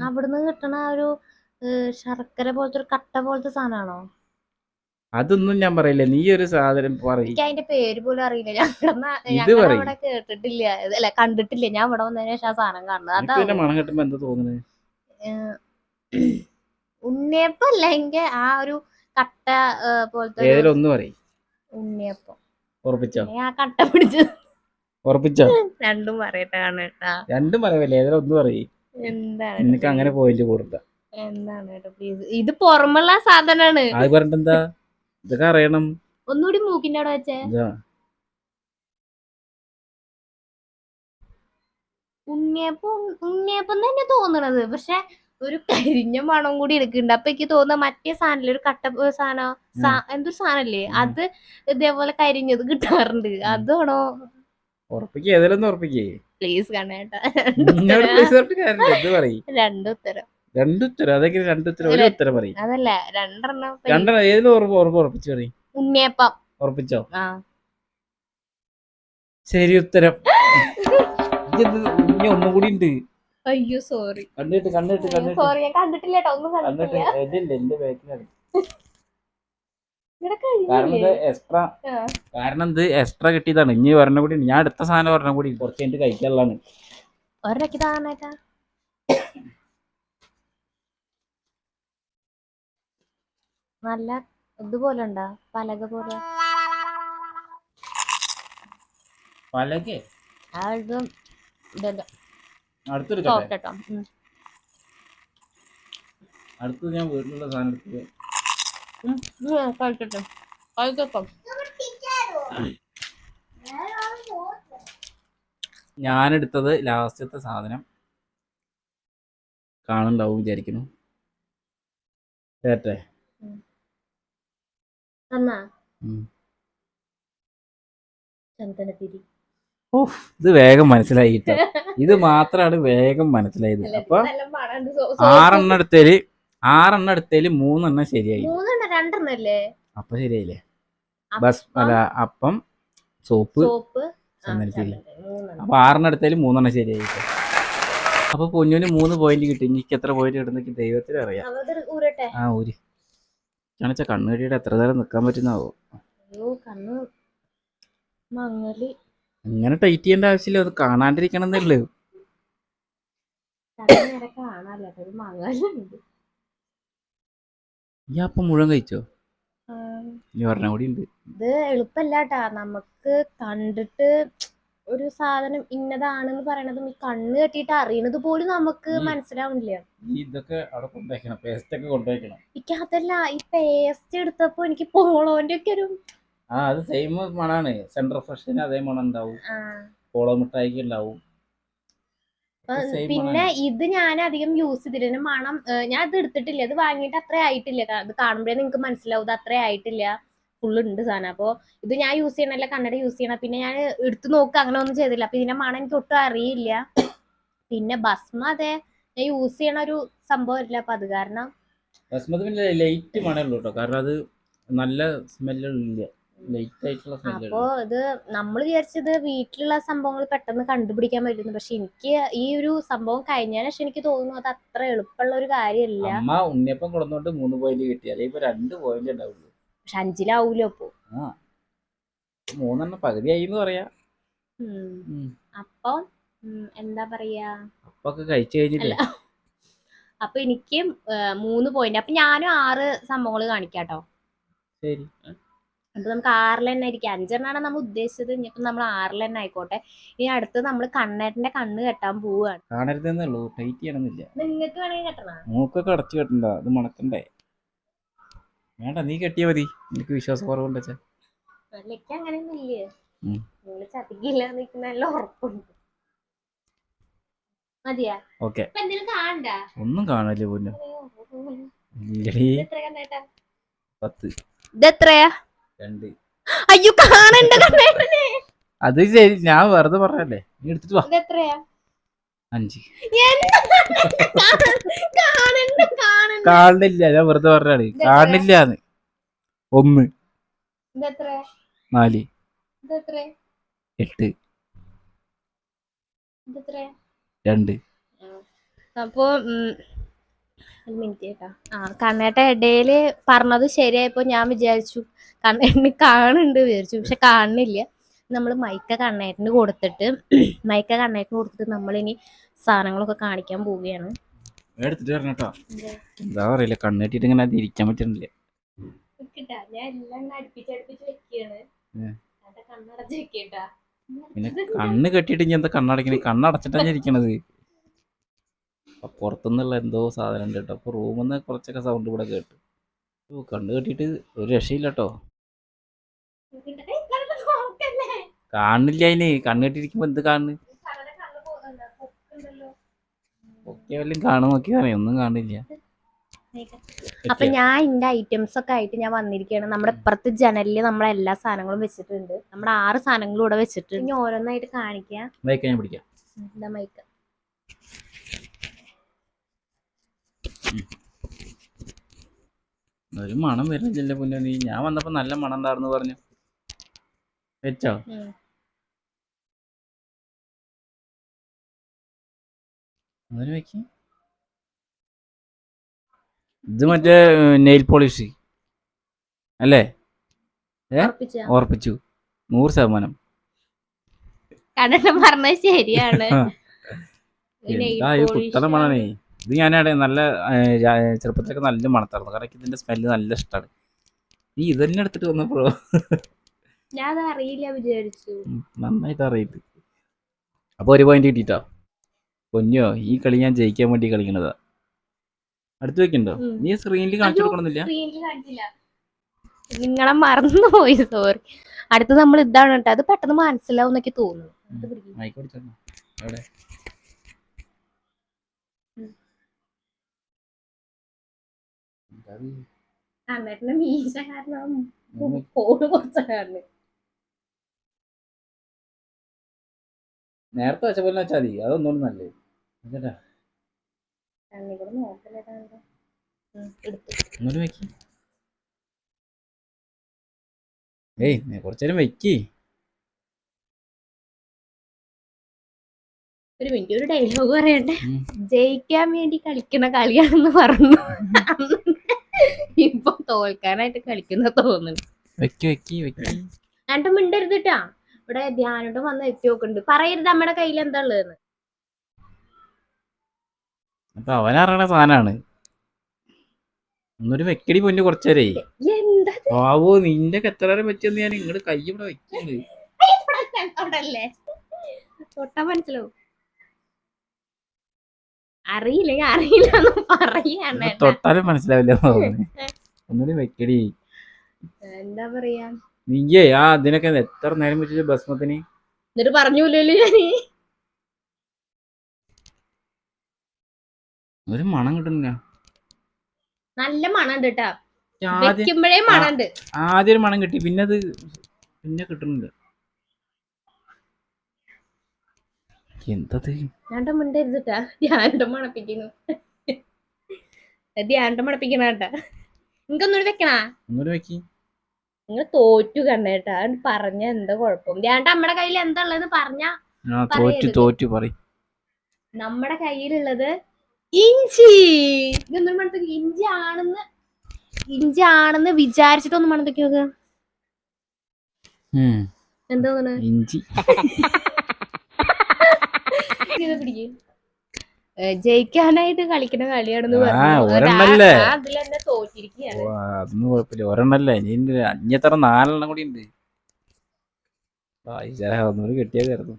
അവിടുന്ന് കിട്ടണ ഒരു ശർക്കര പോലത്തെ ഒരു കട്ട പോലത്തെ സാധനമാണോ? അതൊന്നും ഞാൻ പറയില്ല. നീ ഒരു സാധനം എനിക്ക് അതിന്റെ പേര് പോലും അറിയില്ല. ഞാൻ ഇവിടെ കേട്ടിട്ടില്ല, അല്ല കണ്ടിട്ടില്ല. ഞാൻ ഇവിടെ വന്നതിന് ശേഷം ആ സാധനം കാണുന്നത്. ഉണ്ണിയപ്പം അല്ലെങ്കിൽ ആ ഒരു കട്ട പോലത്തെ ഉണ്ണിയപ്പം. ആ കട്ട പിടിച്ച് ഉറപ്പിച്ചോ? രണ്ടും പറയട്ടെ കാണേട്ടാ. രണ്ടും പറയല്ലേ, ഏതായാലും ഒന്ന് പറയും. എന്താണ് നിനക്ക് അങ്ങനെ പോയിന്റ് കൊടുത്ത എന്താണ് കേട്ടോ പ്ലീസ്. ഇത് പുറമുള്ള സാധനാണ്. അത് പറഞ്ഞിട്ടെന്താ? ഇതൊക്കെ അറിയണം. ഒന്നുകൂടി മൂക്കിന്റെ അവിടെ വെച്ചേ. ഉണ്ണിയപ്പം തന്നെ തോന്നണത്. പക്ഷെ ഒരു കരിഞ്ഞ മണം കൂടി എടുക്കുന്നുണ്ട്. അപ്പൊ എനിക്ക് തോന്നുന്ന മറ്റേ സാധനല്ലേ, ഒരു കട്ട സാധനം, എന്തൊരു സാധനല്ലേ, അത് ഇതേപോലെ കരിഞ്ഞത് കിട്ടാറുണ്ട്. അതാണോ? പ്ലീസ് കണ്ണേട്ടാ. അതല്ല, രണ്ടെണ്ണം. ഉണ്ണിയപ്പം. ഉറപ്പിച്ചോ? ശരി ഉത്തരം. ഒന്നും കൂടി ഉണ്ട്. അയ്യോ സോറി. കണ്ടിട്ട് സോറി, ഞാൻ കണ്ടിട്ടില്ല കേട്ടോ. ഒന്നും കണ്ടിട്ടില്ല. കാരണം ഇത് എക്സ്ട്രാ കിട്ടിയതാണ്. ഇനി ഒരെണ്ണം കൂടി. ഞാൻ അടുത്ത സാധനം ഒരെണ്ണം കൂടി കുറച്ച് കഴിഞ്ഞിട്ട് കഴിക്കാനുള്ളതാണ്. നല്ല ഇതുപോലെ ഉണ്ടാ, പലക പോലെ. അടുത്തത് ഞാൻ വീട്ടിലുള്ള സാധനം എടുത്തത്. ഞാനെടുത്തത് ലാസ്റ്റത്തെ സാധനം കാണുന്നുണ്ടാവും വിചാരിക്കുന്നു. കേട്ടെ, ഇത് വേഗം മനസ്സിലായി. ഇത് മാത്രമാണ് വേഗം മനസ്സിലായത്. അപ്പൊ 6 എണ്ണം എടുത്തതില് 6 എടുത്തതിൽ 3 ശരിയായി. 2 അല്ലേ? അപ്പൊ ശരിയായില്ലേ? ബസ് അല്ല, അപ്പം, സോപ്പ്, സോപ്പ്, ചന്ദനത്തിരി. അപ്പൊ 6 എടുത്തതിൽ 3 ശരിയായി. അപ്പൊ പൊന്നുവിന് 3 പോയിന്റ് കിട്ടി. എനിക്ക് എത്ര പോയിന്റ് കിട്ടുന്ന ദൈവത്തിന് അറിയാം. ആ ഊരി കാണിച്ച കണ്ണ് കെട്ടിയിട്ട് എത്ര നേരം നിക്കാൻ പറ്റുന്നാവോ. കണ്ണ് മങ്ങല്. അങ്ങനെ ടൈറ്റ് ചെയ്യേണ്ട ആവശ്യമില്ല, അത് കാണാണ്ടിരിക്കണം എന്നല്ലേ. ഈ അപ്പം മുഴുവൻ കഴിച്ചോ? ഇനി ഒരെണ്ണം കൂടി ഉണ്ട്. ഇത് എളുപ്പല്ലാട്ടാ, നമുക്ക് കണ്ടിട്ട് ഒരു സാധനം ഇന്നതാണെന്ന് പറയണതും ഈ കണ്ണ് കെട്ടിയിട്ട് അറിയണത് പോലും നമുക്ക് മനസ്സിലാവുന്നില്ല. ഇതൊക്കെ അവിടെ കൊണ്ടുവയ്ക്കണം, പേസ്റ്റ് ഒക്കെ കൊണ്ടുവയ്ക്കണം. എനിക്ക് അതല്ല, ഈ പേസ്റ്റ് എടുത്തപ്പോ എനിക്ക് പോളോന്റെ ഒക്കെ ഒരു അത് സെയിം മണാണ്. സെൻട്രൽ ഫ്രഷിന് അതേ മണം ഉണ്ടാവും, പോളോ മിഠായിക്ക് ഉണ്ടാവും. പിന്നെ ഇത് ഞാൻ അധികം യൂസ് ചെയ്തില്ല. മണം ഞാൻ ഇത് എടുത്തിട്ടില്ല, ഇത് വാങ്ങിയിട്ട് അത്ര ആയിട്ടില്ല. ഇത് കാണുമ്പോഴേ നിങ്ങൾക്ക് മനസ്സിലാവും ഇത് അത്ര ആയിട്ടില്ല, ഫുള്ള് ഉണ്ട് സാധനം. അപ്പോൾ ഇത് ഞാൻ യൂസ് ചെയ്യണല്ല, കണ്ണട യൂസ് ചെയ്യണം. പിന്നെ ഞാൻ എടുത്ത് നോക്കുക അങ്ങനെ ഒന്നും ചെയ്തില്ല. അപ്പൊ ഇതിന്റെ മണം എനിക്ക് ഒട്ടും അറിയില്ല. പിന്നെ ഭസ്മ അതെ ഞാൻ യൂസ് ചെയ്യണ ഒരു സംഭവം ഇല്ല, അപ്പൊ അത് കാരണം ഭസ്മത്തിന് ലൈറ്റ് മണേ ഉള്ളൂ കേട്ടോ, കാരണം അത് നല്ല സ്മെല്ലില്ല, ലൈറ്റ് ആയിട്ടുള്ള സ്മെല്ല്. അപ്പോ ഇത് നമ്മൾ വിചാരിച്ചത് വീട്ടിലുള്ള സംഭവങ്ങൾ പെട്ടെന്ന് കണ്ടുപിടിക്കാൻ പറ്റുന്നു. പക്ഷെ എനിക്ക് ഈ ഒരു സംഭവം കഴിഞ്ഞതിന് ശേഷം എനിക്ക് തോന്നുന്നു അത് അത്ര എളുപ്പമുള്ള ഒരു കാര്യമല്ല. അമ്മ ഉണ്ണിയപ്പം കൊടുത്തോണ്ട് 3 പോയിന്റ് കിട്ടി, അല്ലെങ്കിൽ ഇപ്പൊ 2 പോയിന്റ് ഉണ്ടാവുള്ളൂ. പക്ഷെ 5-ലാവൂലോ അപ്പൊ. 3 പകുതിയായി എന്ന് പറയാ. അപ്പൊ എന്താ പറയാ, അപ്പൊക്കെ കഴിച്ചു കഴിഞ്ഞില്ല. അപ്പൊ എനിക്ക് 3 പോയിന്റ്. അപ്പൊ ഞാനും 6 സംഭവങ്ങൾ കാണിക്കാട്ടോ. ശരി, അപ്പൊ നമുക്ക് 6 തന്നെ ആയിരിക്കും. 5 നമ്മൾ ഉദ്ദേശിച്ചത്. ഇനിയിപ്പോ നമ്മൾ 6 തന്നെ ആയിക്കോട്ടെ. ഇനി അടുത്ത് നമ്മൾ കണ്ണേട്ടന്റെ കണ്ണ് കെട്ടാൻ പോവാണ്. കാണരുതെന്നുള്ളൂ, ടൈറ്റ് ചെയ്യണമെന്നില്ല. നിങ്ങൾക്ക് വേണമെങ്കിൽ കെട്ടണം. മൂക്കൊക്കെ അടച്ചു കെട്ടണ്ട, അത് മണക്കണ്ടേ. വേണ്ട, നീ കെട്ടിയാ മതി, എനിക്ക് വിശ്വാസം കുറവുണ്ട്. അങ്ങനെയൊന്നും ഇല്ലേ, നിങ്ങള് ചതിക്കില്ല നിൽക്കുന്ന ഉറപ്പുണ്ട്. മതിയാ? ഓക്കെ, എന്തെങ്കിലും കാണണ്ട, ഒന്നും കാണല്ലേ പൊന്നു. 10. ഇതെത്രയാ? 2. അയ്യോ കാണണ്ട കണ്ണേട്ടനെ. അത് ശരി, ഞാൻ വെറുതെ പറഞ്ഞല്ലേ, നീ എടുത്തിട്ട് വാ. ഇതെത്രയാ? 5. കാണില്ല, ഞാൻ വെറുതെ പറഞ്ഞാണ്, കാണില്ലാന്ന്. 1. 4. 8. 2. അപ്പൊ ഒരു മിനിറ്റ് കേട്ടാ. കണ്ണേട്ട ഇടയില് പറഞ്ഞത് ശരിയായപ്പോ ഞാൻ വിചാരിച്ചു കണ്ണേട്ടന് കാണുന്നുണ്ട് വിചാരിച്ചു, പക്ഷെ കാണുന്നില്ല. നമ്മൾ മൈക്ക കണ്ണേട്ടന് കൊടുത്തിട്ട് നമ്മളിനി സാധനങ്ങളൊക്കെ കാണിക്കാൻ പോവുകയാണ്. എടുത്തിട്ട് വരണട്ടോ. എന്താ പറയില്ല, കണ്ണെട്ടിട്ട് ഇങ്ങനെ ഇരിക്കാൻ പറ്റണില്ല. ഞാൻ എല്ലാം അടുപ്പിച്ചടുപ്പിച്ച് വെക്കാണ്. കണ്ണടച്ച് വെക്കേട്ടാ. പിന്നെ കണ്ണ് കെട്ടിയിട്ട് ഇനി എന്താ കണ്ണടക്കണേ? കണ്ണടച്ചിട്ടാണ് ഇരിക്കണത്. പുറത്തുനിന്നുള്ള എന്തോ സാധനം ഉണ്ട് കേട്ടോ. അപ്പൊ റൂമിൽ നിന്ന് കുറച്ചൊക്കെ സൗണ്ട് ഇവിടെ കേട്ടു. കണ്ണ് കെട്ടിയിട്ട് ഒരു രക്ഷയില്ല കേട്ടോ. കാണില്ല, അതിന് കണ്ണ് കെട്ടിയിരിക്കുമ്പോ എന്ത് കാണുന്നു? ഒക്കെ വല്ലതും കാണാൻ നോക്കിയതാണേ, ഒന്നും കാണില്ല. അപ്പൊ ഞാൻ എന്റെ ഐറ്റംസ് ഒക്കെ ആയിട്ട് ഞാൻ വന്നിരിക്കുകയാണ്. നമ്മുടെ ഇപ്പുറത്ത് ജനലില് നമ്മളെ എല്ലാ സാധനങ്ങളും വെച്ചിട്ടുണ്ട്. നമ്മുടെ 6 സാധനങ്ങളും ഇവിടെ വെച്ചിട്ടുണ്ട്. ഇനി ഓരോന്നായിട്ട് കാണിക്കാം. ഞാൻ പിടിക്കാം. എന്താ മൈക്ക്? ഒരു മണം വരുന്നില്ല പൊന്നു. നീ ഞാൻ വന്നപ്പോ നല്ല മണം ഉണ്ടായിരുന്നു പറഞ്ഞു വെച്ചോ. അതിന് വെക്ക്. ഇത് മറ്റേ നെയിൽ പോളിഷ് അല്ലേ? ഓർപ്പിച്ചു 100%. കണ്ണൻ പറഞ്ഞത് ശരിയാണ്. കുത്തണ മണേ ഇത്. ഞാനവിടെ നല്ല ചെറുപ്പത്തിലൊക്കെ നല്ല മണത്തായിരുന്നു, കാരണം ഇതിന്റെ സ്മെല്ല് നല്ല ഇഷ്ടമാണ്. നീ ഇതന്നെ എടുത്തിട്ട് വന്നപ്പോഴോ ഞാൻ അറിയില്ല വിചാരിച്ചു. നന്നായിട്ട് അറിയില്ല. അപ്പൊ 1 പോയിന്റ് കിട്ടിട്ടോ പൊന്നോ. ഈ കളി ഞാൻ ജയിക്കാൻ വേണ്ടി കളിക്കണതാ. അടുത്ത് വെക്കണ്ടോ? നീ സ്ക്രീനിൽ കാണിച്ചു കൊടുക്കണമെന്നില്ല. നിങ്ങളെ മറന്നുപോയി, സോറി. അടുത്ത് നമ്മൾ ഇതാണ് കേട്ടോ. അത് പെട്ടെന്ന് മനസ്സിലാവും എന്നൊക്കെ തോന്നുന്നു. മീശ കാരണം നേരത്തെ വെച്ച പോലെ വെച്ചാൽ മതി, അതൊന്നും നല്ലത്. എടുത്തു. ഒന്നുകൂടി വെക്കി. ഏയ് കുറച്ചേരം വെക്കി. ഒരു മിനിറ്റ്, ഒരു ഡയലോഗ് പറയട്ടെ. ജയിക്കാൻ വേണ്ടി കളിക്കുന്ന കളിയാണെന്ന് പറഞ്ഞു. ഇപ്പൊ തോൽക്കാനായിട്ട് കളിക്കുന്ന തോന്നുന്നു. വെക്കി വെക്കി വെക്കി. എന്നിട്ട് മിണ്ടരുതിട്ടാ. ഇവിടെ ധ്യാനോട്ട് വന്ന് എത്തി നോക്കുന്നുണ്ട്. പറയരുത് നമ്മുടെ കയ്യിൽ എന്താ ഉള്ളതെന്ന്. അപ്പൊ അവനറിയണ സാധനാണ്. ഒന്നൊരു വെക്കടി പൊന്നു കുറച്ചേരേ. എന്താ ആവോ നിന്റെ എത്ര നേരം വെച്ചെന്ന് ഞാൻ ഇങ്ങോട്ട് കൈ ഇവിടെ വെക്കണ്ട്. തൊട്ടാ മനസ്സിലാവും. അറിയില്ലെങ്കിൽ അറിയില്ല പറയാണ്. തൊട്ടാലും മനസ്സിലാവില്ല. ഒന്നുകൂടി വെക്കടി. എന്താ പറയാ, നീയേ ആ അതിനൊക്കെ എത്ര നേരം വെച്ചിട്ട് ഭസ്മത്തിന്. എന്നിട്ട് പറഞ്ഞൂല്ലോ ഞാന്. ഒരു മണം കിട്ടുന്നില്ല. നല്ല മണുണ്ട് കേട്ടാ. വെക്കുമ്പോഴേ മണുണ്ട്. ആദ്യം ഒരു മണം കിട്ടി, പിന്നെ അത് പിന്നെ കിട്ടുന്നില്ല. എന്തത്? ഞാണ്ട മിണ്ടരുതിട്ടാ. ധ്യാനം മണപ്പിക്കുന്നു. ധ്യാനം മണപ്പിക്കണ കേട്ടാ. നിങ്ങക്കൊന്നൂടി വെക്കണാ. ഒന്നുകൂടി വെക്കി. നിങ്ങൾ തോറ്റു കണ്ണേട്ടാ. പറഞ്ഞ എന്താ കുഴപ്പം? ധ്യാനം നമ്മുടെ കയ്യിൽ എന്താ ഉള്ളത് പറഞ്ഞ. തോറ്റു പറ. നമ്മുടെ കയ്യിലുള്ളത് ഇഞ്ചി. ഇതൊന്നും മണത്തേക്ക് ഇഞ്ചി ആണെന്ന് വിചാരിച്ചിട്ടൊന്നും മണത്തേക്ക് നോക്കുക. എന്താ ഇഞ്ചി. ജയിക്കാനായിട്ട് കളിക്കുന്ന കളിയാണെന്ന് ഒരെണ്ണല്ലേ. അതിലെന്നെ തോറ്റിരിക്കുകയാണ്. അതൊന്നും കുഴപ്പമില്ല, ഒരെണ്ണല്ലേ. ഇനി അഞ്ഞത്ര 4 കൂടി ഉണ്ട്. ഒന്നുകൂടി കിട്ടിയതായിരുന്നു.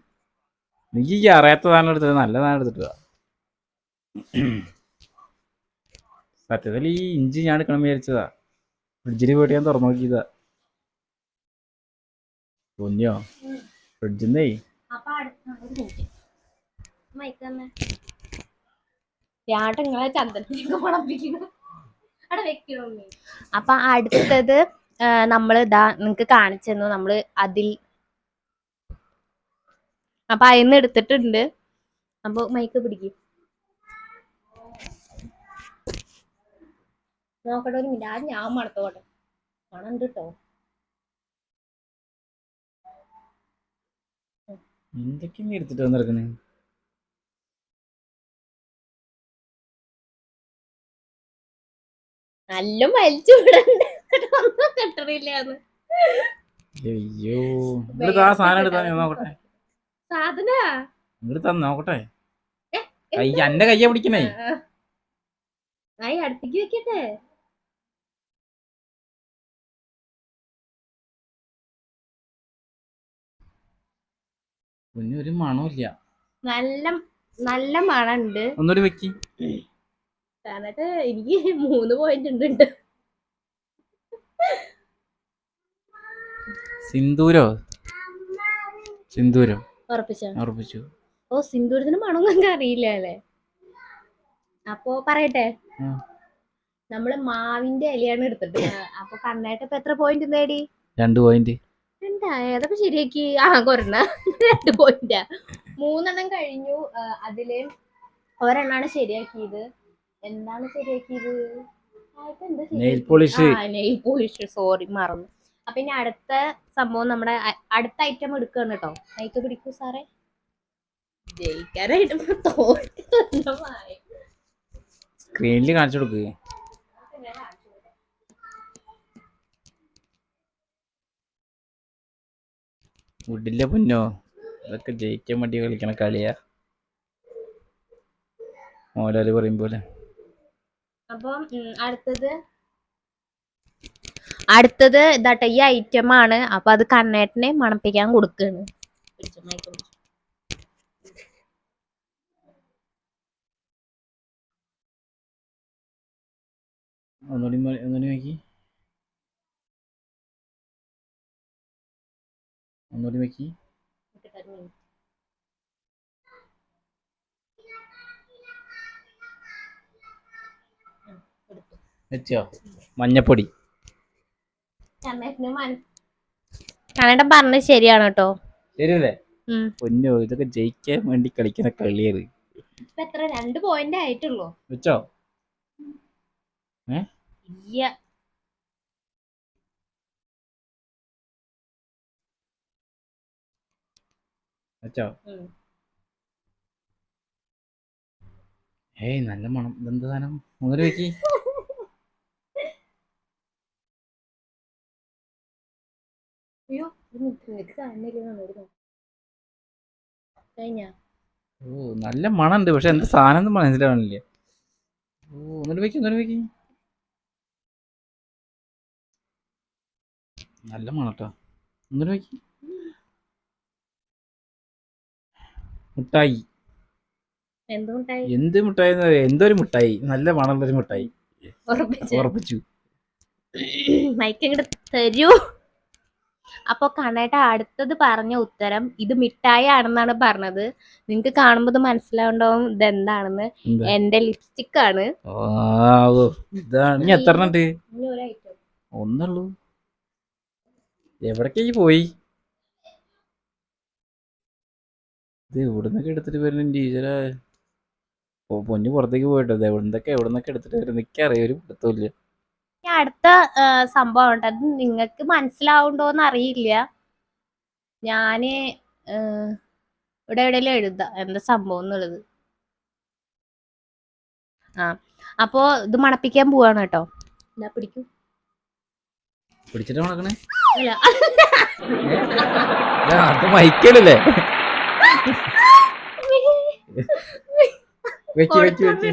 നീ അറിയാത്ത സാധനം എടുത്തിട്ട് നല്ല സാധനം എടുത്തിട്ടാ. സത്യത്തിൽ ഈ ഇഞ്ചി ഞാൻ എടുക്കണം വിചാരിച്ചതാ. ഫ്രിഡ്ജിൽ പോയിട്ട് ഞാൻ തുറന്നു നോക്കിയതാ. പൊന്നിയോ ഫ്രിഡ്ജിന്നേ. അപ്പൊ അടുത്തത് നമ്മള് ഇതാ നിങ്ങക്ക് കാണിച്ചു തന്നു. നമ്മള് അതിൽ അപ്പൊ അതിന്ന് എടുത്തിട്ടുണ്ട്. അപ്പൊ മൈക്ക് പിടിക്കും. നോക്കട്ടെ ഒരു മിനിറ്റ്. ആദ്യം ഞാൻ മണത്തോട്ടെ. മണുണ്ട് കേട്ടോ. എന്തൊക്കെയാണ് എടുത്തിട്ട് വന്നിറക്കണേ. നല്ല വലിച്ചു വിടണ്ട. ഒന്നും കിട്ടണില്ലാന്ന്. അയ്യോ ഇങ്ങോട്ട് ആ സാധനം എടുത്താ നോക്കട്ടെ. സാധന ഇങ്ങോട്ട് തന്നെ നോക്കട്ടെ. എന്റെ കയ്യാ പിടിക്കണേ. അടുത്തേക്ക് വെക്കട്ടെ. ഒരു മണമില്ല. നല്ല നല്ല മണുണ്ട്. ഒന്നുകൂടി വെക്കി. എന്നിട്ട് എനിക്ക് 3 പോയിന്റ് ഉണ്ട്. സിന്ദൂരം ഉറപ്പിച്ചു. ഓ സിന്ദൂരത്തിന് മണമൊന്നും അറിയില്ല അല്ലേ. അപ്പൊ പറയട്ടെ. നമ്മള് മാവിന്റെ ഇലയാണ് എടുത്തിട്ട്. അപ്പൊ കണ്ണായിട്ട് ഇപ്പൊ എത്ര പോയിന്റ് നേടി? 2 പോയിന്റ്. ഏതപ്പോ ശരിയാക്കി. കൊറണ 2 പോയിന്റാ. 3 കഴിഞ്ഞു. അതില് ഒരെണ്ണാണ് ശരിയാക്കിയത്. എന്താണ് ശരിയാക്കിയത്? Nail polish. സോറി മറന്നു. അപ്പൊ ഇനി അടുത്ത സംഭവം നമ്മുടെ അടുത്ത ഐറ്റം എടുക്കുകയാണ് കേട്ടോ. മൈക്ക് പിടിക്കൂ സാറേ. ജയിക്കാനായിട്ട് സ്ക്രീനിൽ കാണിച്ചു കൊടുക്കുക. വിടില്ല പൊന്നോ. ഇതൊക്കെ ജയിക്കാൻ വേണ്ടി കളിക്കണ കളിയാ. മോലാല് പറയും പോലെ. അപ്പം അടുത്തത് ഇതാട്ടെ ഈ ഐറ്റം ആണ്. അപ്പൊ അത് കണ്ണേട്ടനെ മണപ്പിക്കാൻ കൊടുക്കാണ്. ഒന്നുകൂടി നോക്കി. ഒന്നുകൂടി വെക്കി. വെച്ചോ. മഞ്ഞപ്പൊടി. കണ്ണേട്ടൻ പറഞ്ഞത് ശരിയാണ് കേട്ടോ. ശരിയല്ലേ പൊന്നോ. ഇതൊക്കെ ജയിക്കാൻ വേണ്ടി കളിക്കുന്ന കളിയാണ്. ഇപ്പൊ എത്ര 2 പോയിന്റ് ആയിട്ടുള്ളൂ. വെച്ചോ. ഏ ഇയ്യ. വെച്ചോ? ഏയ് നല്ല മണം. ഇതെന്ത് സാധനം? ഒന്നര വെക്കി. അയ്യോ കഴിഞ്ഞ ഓ നല്ല മണമുണ്ട്, പക്ഷെ എന്ത് സാധനം ഒന്നും മനസ്സിലാവണില്ല. ഓ ഒന്നര വെക്കി, ഒന്നര വെക്കി. നല്ല മണം കേട്ടോ. ഒന്നര വെക്കി. മുട്ടായി. എന്ത് മുട്ടായി? എന്ത് മുട്ടായി എന്ന് പറയാ? എന്തൊരു മുട്ടായി, നല്ല മണമുള്ളൊരു മുട്ടായി. ഉറപ്പിച്ചു. മൈക്ക് ഇങ്ങോട്ട് തരൂ. അപ്പൊ കണ്ണേട്ട അടുത്തത് പറഞ്ഞ ഉത്തരം ഇത് മിഠായി ആണെന്നാണ് പറഞ്ഞത്. നിങ്ങക്ക് കാണുമ്പോ ഇത് മനസ്സിലാവുണ്ടാവും ഇതെന്താണെന്ന്. എന്റെ ലിപ്സ്റ്റിക് ആണ്. ഇതാണ്. ഇനി എത്ര ഉണ്ട്? ഒന്നുള്ളൂ. എവിടേക്ക് പോയി? ഇത് ഇവിടുന്നൊക്കെ എടുത്തിട്ട് വരുന്ന ടീച്ചറെ പൊന്നു പുറത്തേക്ക് പോയിട്ടോ. എവിടുന്നൊക്കെ എടുത്തിട്ട് വരും നിക്കറിയാം, ഒരു പിടുത്തമില്ല. അടുത്ത സംഭവം ഉണ്ട്, അത് നിങ്ങക്ക് മനസ്സിലാവുണ്ടോന്ന് അറിയില്ല. ഞാന് ഇവിടെ എവിടെയെങ്കിലും എഴുതാം എന്താ സംഭവം എന്നുള്ളത്. അപ്പോ ഇത് മണപ്പിക്കാൻ പോവാണ് കേട്ടോ. എന്താ പിടിക്കും? പിടിച്ചിട്ട് മണക്കണേ? അത് മൈക്കല്ലേ? വെക്കി വെക്കി വെക്കി.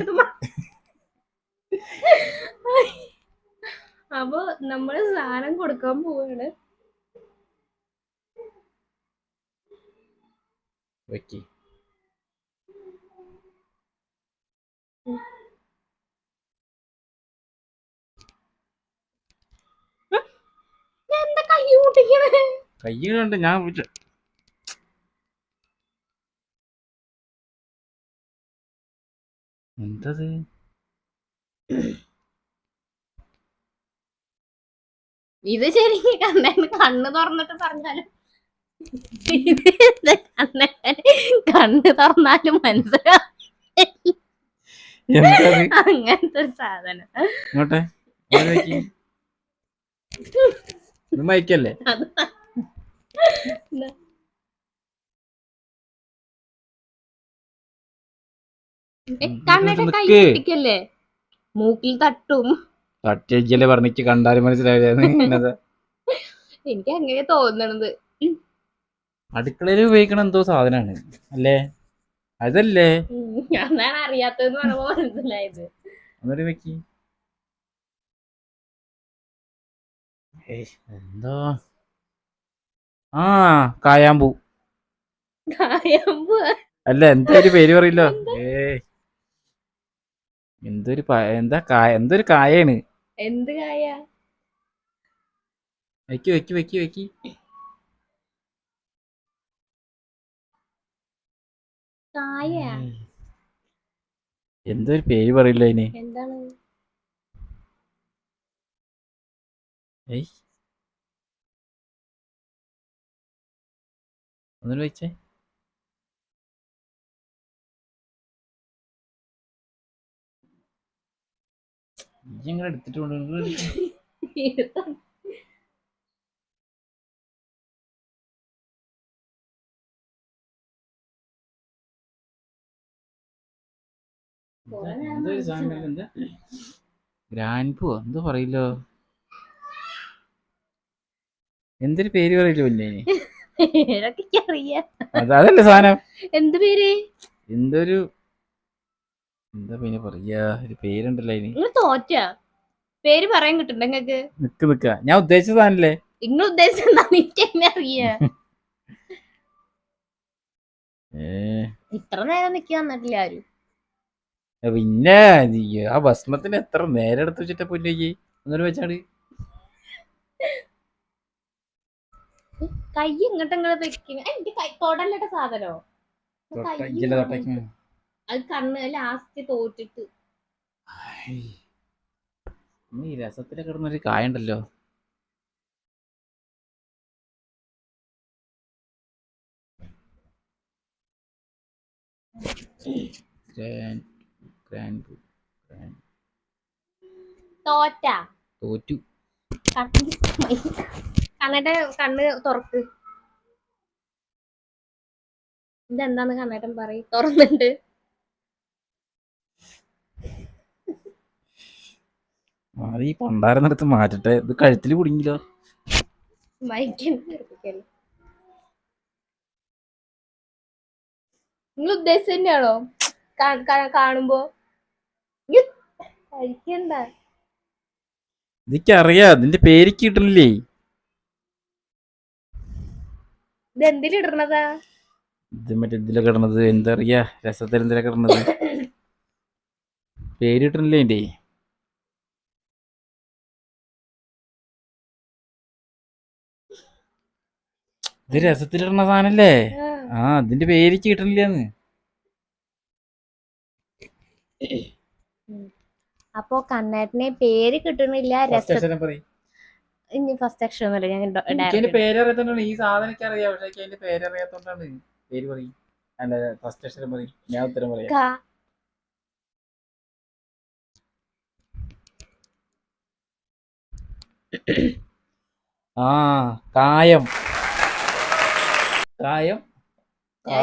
അപ്പൊ നമ്മള് സാധനം കൊടുക്കാൻ പോവാണ്. വെക്കി. എന്താ കൈ മുട്ടിക്കണേ? കയ്യുണ്ട് ഞാൻ. എന്തത്? ഇത് ശരി കണ്ണ് തുറന്നിട്ട് പറഞ്ഞാലും കണ്ണ് തുറന്നാലും മനസ്സിലാവും അങ്ങനത്തെ ഒരു സാധനം. ഇങ്ങോട്ടെ മൈക്കല്ലേ? കണ്ണൊക്കെ കൈ പൊട്ടിക്കല്ലേ, മൂക്കിൽ തട്ടും. തട്ടിയല്ലേ പറഞ്ഞിക്ക് കണ്ടാലും മനസ്സിലായില്ല. എനിക്ക് അങ്ങനെ തോന്നണത്. അടുക്കളയിൽ ഉപയോഗിക്കണ എന്തോ സാധനമാണ് അല്ലേ? അതല്ലേ? അതാണ് അറിയാത്തതെന്ന് പറഞ്ഞപ്പോ മനസ്സിലായത്. അന്നൊരു വെക്കി. എന്തോ കായാമ്പൂ. കായാമ്പൂ അല്ല, എന്താ ഒരു പേര് പറയില്ലോ. എന്തൊരു കായാണ്. എന്ത് കായ? വെക്കി വെക്കി വെക്കി വെക്കി. കായ എന്തൊരു പേര് പറയില്ല അതിന്. എന്താണ്? ഒന്നിനു വെച്ചേ. ഇങ്ങനെ എടുത്തിട്ട് ഗ്രാൻപൂ എന്തോ പറയില്ലോ. എന്തൊരു പേര് പറയില്ലോ പിന്നെ. അതല്ലേ സാധനം. എന്ത് പേര്? എന്തൊരു എന്താ പിന്നെ പറയാ, ഒരു പേരുണ്ടല്ലോ അതിന്. തോറ്റ പേര് പറയാൻ കിട്ടണ്ട നിങ്ങക്ക്? നിക്ക ഞാൻ ഉദ്ദേശിച്ച സാധനല്ലേ. നിങ്ങൾ ഉദ്ദേശിച്ച അറിയാ. ഇത്ര നേരം നിക്കാൻ വന്നിട്ടില്ല ആരും. പിന്നെ ആ ഭസ്മത്തിന് എത്ര നേരം എടുത്ത് വെച്ചിട്ട പൊന്നേക്ക് ഒന്നൊരു വെച്ചാട്. കൈ ഇങ്ങോട്ട് എനിക്ക് തൊടല്ലട്ട സാധനോ. അത് കണ്ണ് ലാസ്റ്റ് തോറ്റിട്ട്. ഈ രസത്തില് കിടന്നൊരു കായുണ്ടല്ലോ. തോറ്റ തോറ്റു. കണ്ണേട്ടൻ കണ്ണ് തുറക്ക്. ഇതെന്താന്ന് കണ്ണേട്ടൻ പറയും. തുറന്നിട്ട് അത് ഈ പണ്ടാരെന്നെടുത്ത് മാറ്റട്ടെ. ഇത് കഴുത്തിൽ കുടുങ്ങില്ലോ. നിങ്ങൾ ഉദ്ദേശിച്ച തന്നെയാണോ കാണുമ്പോ? കഴിക്കണ്ട. ഇതൊക്കെ ഇതിന്റെ പേര് കിട്ടണില്ലേ? ഇത് എന്തിലിടണതാ? ഇത് മറ്റേ ഇതിലൊക്കെ ഇടണത് എന്താ അറിയാ, രസത്തിൽ എന്തിലൊക്കെ ഇടണത് പേര് കിട്ടണില്ലേ അതിന്റെ? ഇത് രസത്തിലിടണ സാധനല്ലേ? ആ അതിന്റെ പേര് കിട്ടണില്ലാന്ന്. അപ്പൊ കണ്ണേട്ടനെ പേര് കിട്ടണില്ല. ഇനി ഫസ്റ്റ് അക്ഷരം ഒന്നുമില്ല. എനിക്ക് പേരറിയാത്തോണ്ടാണ് ഈ സാധനം അറിയാം. പക്ഷെ അതിന്റെ പേരറിയാത്തോണ്ടാണ്. പേര് പറയും. അല്ല ഫസ്റ്റ് അക്ഷരം പറയും, ഞാൻ ഉത്തരം പറയാം. ആ കായം. കായം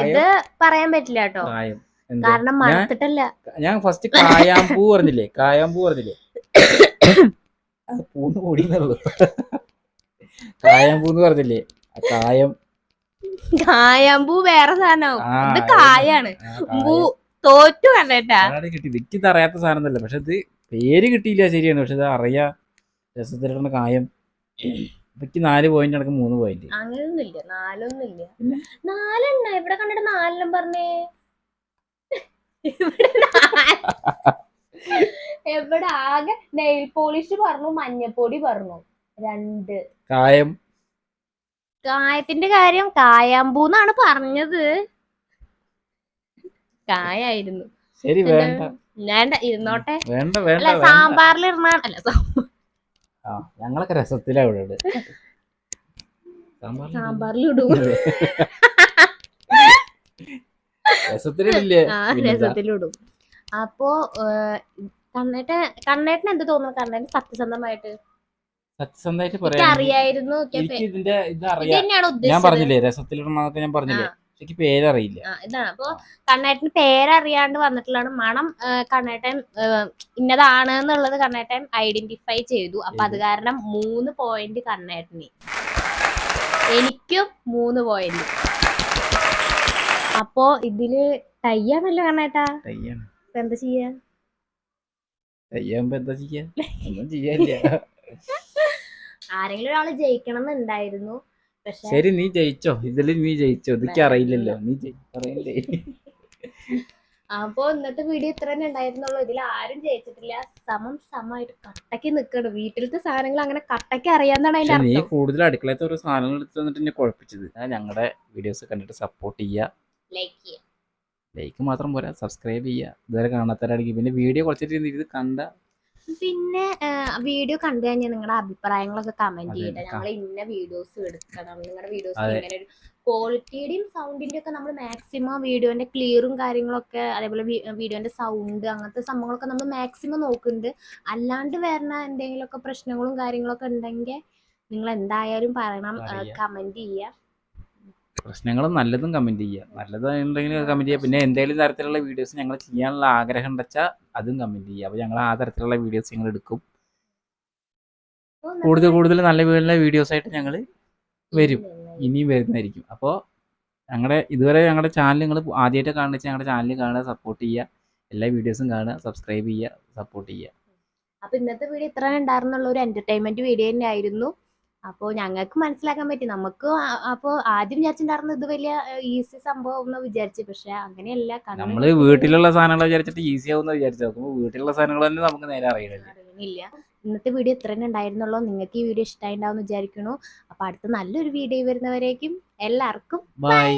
ഇത് പറയാൻ പറ്റില്ല കേട്ടോ, കായം. കാരണം മണത്തിട്ടല്ല. ഞാൻ ഫസ്റ്റ് കായാമ്പൂ പറഞ്ഞില്ലേ? കായാമ്പൂ പറഞ്ഞില്ലേ? പൂന്ന് കൂടിയുള്ളൂ. കായാമ്പൂന്ന് പറഞ്ഞില്ലേ? കായം. കായാമ്പൂ വേറെ സാധനം. ഇത് കായാണ്. തോറ്റു കണ്ടേട്ടാ. കിട്ടി. ഇത് അറിയാത്ത സാധനം തന്നെ. പക്ഷെ ഇത് പേര് കിട്ടിയില്ല, ശരിയാണ്. പക്ഷെ ഇത് അറിയാ. രസത്തിലുള്ള കായം. ഇതൊക്കെ 4 പോയിന്റ് അടക്കം 3 പോയിന്റ്. അങ്ങനൊന്നുമില്ല, 4 4 ഇവിടെ കണ്ടിട്ട് 4 പറഞ്ഞേ. എവിടെ ആകെ നെയിൽ പോളിഷ് പറഞ്ഞു, മഞ്ഞപ്പൊടി പറഞ്ഞു, 2. കായത്തിന്റെ കാര്യം കായാമ്പൂന്നാണ് പറഞ്ഞത്. കായായിരുന്നു. ശരി, വേണ്ട വേണ്ട, ഇരുന്നോട്ടെ. വേണ്ട സാമ്പാറിൽ ഇടണ. അല്ല, ഞങ്ങളൊക്കെ രസത്തിലാ ഇവിടെ. സാമ്പാറിലിടും. രസത്തിലിടും. അപ്പോ കണ്ണേട്ടൻ എന്ത് തോന്നുന്നു? കണ്ണേട്ടൻ സത്യസന്ധമായിട്ട് അറിയായിരുന്നു. ഞാൻ പറഞ്ഞില്ലേ രസത്തിലിടണതൊക്കെ, ഞാൻ പറഞ്ഞില്ലേ. എനിക്ക് പേരറിയില്ല. ഇതാണ്. അപ്പൊ കണ്ണേട്ടന് പേരറിയാണ്ട് വന്നിട്ടുള്ളതാണ്. മണം കണ്ണേട്ടൻ ഇന്നതാണ് എന്നുള്ളത് കണ്ണേട്ടൻ ഐഡന്റിഫൈ ചെയ്തു. അപ്പൊ അത് കാരണം 3 പോയിന്റ് കണ്ണേട്ടന്, എനിക്കും 3 പോയിന്റ്. അപ്പൊ ഇതില് തയ്യാണല്ലോ കണ്ണേട്ടാ. എന്താ ചെയ്യാ? ആരെങ്കിലും ഒരാള് ജയിക്കണം എന്നുണ്ടായിരുന്നു. ശരി, നീ ജയിച്ചോ. ഇതില് നീ ജയിച്ചോ. ഇതൊക്കെ അറിയില്ലല്ലോ. നീ പറയണ്ടേ. അപ്പൊ ഇന്നത്തെ വീഡിയോ ഇത്ര തന്നെ ഉണ്ടായിരുന്നുള്ളൂ. ഇതിൽ ആരും ജയിച്ചിട്ടില്ല. സമമായിട്ട് കട്ടക്ക് നിക്കണ്. വീട്ടിലത്തെ സാധനങ്ങൾ അങ്ങനെ കട്ടക്ക് അറിയാന്നാണ് അതിന്റെ അർത്ഥം. നീ കൂടുതൽ അടുക്കളത്തെ ഓരോ സാധനങ്ങൾ എടുത്ത് തന്നിട്ട് എന്നെ കുഴപ്പിച്ചത്. ഞങ്ങളുടെ വീഡിയോസ് കണ്ടിട്ട് സപ്പോർട്ട് ചെയ്യുക, ലൈക്ക് മാത്രം പോരാ, സബ്സ്ക്രൈബ് ചെയ്യുക. ഇതുവരെ കാണാത്തവരാണെങ്കിൽ. പിന്നെ വീഡിയോ കുറച്ചിട്ട് ഇത് കണ്ട, പിന്നെ വീഡിയോ കണ്ടു കഴിഞ്ഞാൽ നിങ്ങളുടെ അഭിപ്രായങ്ങളൊക്കെ കമന്റ് ചെയ്യട്ടെ. ഞങ്ങൾ ഇന്ന വീഡിയോസ് എടുക്കണം, നിങ്ങളുടെ വീഡിയോസ് ഇങ്ങനെ ക്വാളിറ്റിയുടെയും സൗണ്ടിന്റെയും ഒക്കെ നമ്മൾ മാക്സിമം വീഡിയോന്റെ ക്ലിയറും കാര്യങ്ങളൊക്കെ, അതേപോലെ വീഡിയോന്റെ സൗണ്ട്, അങ്ങനത്തെ സംഭവങ്ങളൊക്കെ നമ്മൾ മാക്സിമം നോക്കുന്നുണ്ട്. അല്ലാണ്ട് വരുന്ന എന്തെങ്കിലുമൊക്കെ പ്രശ്നങ്ങളും കാര്യങ്ങളൊക്കെ ഉണ്ടെങ്കിൽ നിങ്ങൾ എന്തായാലും പറയണം, കമന്റ് ചെയ്യുക. പ്രശ്നങ്ങളും നല്ലതും കമന്റ് ചെയ്യുക. നല്ലതുണ്ടെങ്കിൽ കമന്റ് ചെയ്യുക. പിന്നെ എന്തെങ്കിലും തരത്തിലുള്ള വീഡിയോസ് ഞങ്ങൾ ചെയ്യാനുള്ള ആഗ്രഹം ഉണ്ടെച്ചാൽ അതും കമന്റ് ചെയ്യുക. അപ്പോൾ ഞങ്ങൾ ആ തരത്തിലുള്ള വീഡിയോസ് ഞങ്ങൾ എടുക്കും. കൂടുതൽ നല്ല വീഡിയോസ് ആയിട്ട് ഞങ്ങൾ വരും, ഇനിയും വരുന്നതായിരിക്കും. അപ്പോൾ ഇതുവരെ ഞങ്ങളുടെ ചാനൽ നിങ്ങൾ ആദ്യമായിട്ട് കാണുന്ന വെച്ചാൽ ഞങ്ങളുടെ ചാനൽ കാണുക, സപ്പോർട്ട് ചെയ്യുക. എല്ലാ വീഡിയോസും കാണുക, സബ്സ്ക്രൈബ് ചെയ്യുക, സപ്പോർട്ട് ചെയ്യുക. അപ്പോൾ ഇന്നത്തെ വീഡിയോ ഇത്ര ഉണ്ടായിരുന്നുള്ള ഒരു എന്റർടൈൻമെന്റ് വീഡിയോ തന്നെ ആയിരുന്നു. അപ്പോൾ ഞങ്ങൾക്ക് മനസ്സിലാക്കാൻ പറ്റി. നമുക്ക് അപ്പോൾ ആദ്യം വിചാരിച്ചിട്ടുണ്ടായിരുന്നു ഇത് വലിയ ഈസി സംഭവം എന്ന് വിചാരിച്ചു. പക്ഷെ അങ്ങനെയല്ല. നമ്മൾ വീട്ടിലുള്ള സാധനങ്ങൾ വിചാരിച്ചിട്ട് ഈസി ആവുമെന്ന് വിചാരിച്ചു. നോക്കുമ്പോൾ വീട്ടിലുള്ള സാധനങ്ങൾ തന്നെ നമുക്ക് നേരെ അറിയണില്ല. ഇന്നത്തെ വീഡിയോ ഇത്ര തന്നെ ഉണ്ടായിരുന്നുള്ളൂ. നിങ്ങൾക്ക് ഈ വീഡിയോ ഇഷ്ടമായിട്ടുണ്ടാവും എന്ന് വിചാരിക്കുന്നു. അപ്പോൾ അടുത്ത നല്ലൊരു വീഡിയോ വരുന്നവരേക്കും എല്ലാവർക്കും ബൈ.